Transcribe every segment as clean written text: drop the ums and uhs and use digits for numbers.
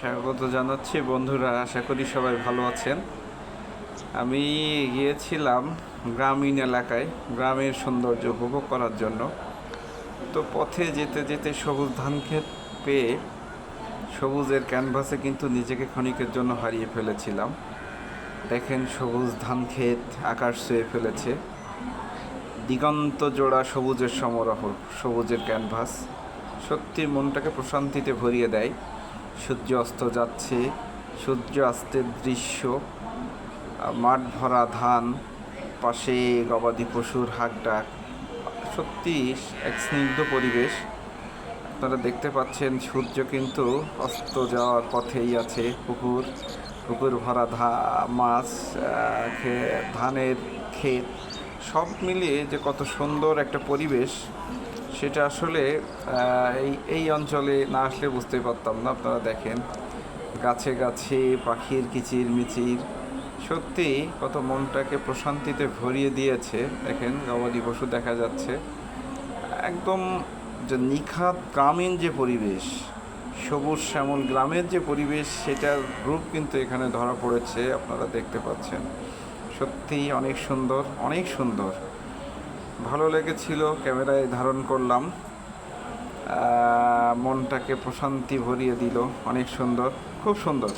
স্বাগত জানাচ্ছি বন্ধুরা, আশা করি সবাই ভালো আছেন। আমি গিয়েছিলাম গ্রামীণ এলাকায় গ্রামের সৌন্দর্য উপভোগ করার জন্য। তো পথে যেতে যেতে সবুজ ধান ক্ষেত পেয়ে সবুজের ক্যানভাসে কিন্তু নিজেকে ক্ষণিকের জন্য হারিয়ে ফেলেছিলাম। দেখেন, সবুজ ধান ক্ষেত আকাশ ছুঁয়ে ফেলেছে, দিগন্ত জোড়া সবুজের সমারোহ, সবুজের ক্যানভাস সত্যি মনটাকে প্রশান্তিতে ভরিয়ে দেয়। সূর্য অস্ত যাচ্ছে, সূর্য অস্তের দৃশ্য, মাঠ ভরা ধান, পাশে গবাদি পশুর হাঁকডাক, সত্যি এক স্নিগ্ধ পরিবেশ। আপনারা দেখতে পাচ্ছেন সূর্য কিন্তু অস্ত যাওয়ার পথেই আছে। পুকুর ভরা মাছ, ধানের ক্ষেত, সব মিলিয়ে যে কত সুন্দর একটা পরিবেশ, সেটা আসলে এই অঞ্চলে না আসলে বুঝতেই পারতাম না। আপনারা দেখেন, গাছে গাছে পাখির কিচির মিচির, সত্যি কত মনটাকে প্রশান্তিতে ভরিয়ে দিয়েছে। দেখেন, গবাদি পশু দেখা যাচ্ছে। একদম যে নিখাত গ্রামীণ যে পরিবেশ, সবুজ শ্যামল গ্রামের যে পরিবেশ, সেটার রূপ কিন্তু এখানে ধরা পড়েছে। আপনারা দেখতে পাচ্ছেন, সত্যিই অনেক সুন্দর, অনেক সুন্দর, ভালো লেগেছিল। ক্যামেরায় ধারণ করলাম, মনটাকে প্রশান্তি ভরিয়ে দিল। অনেক সুন্দর, খুব সুন্দর।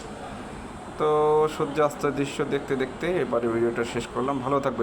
তো সূর্যাস্তের দৃশ্য দেখতে দেখতে এবারে ভিডিওটা শেষ করলাম। ভালো থাকবেন।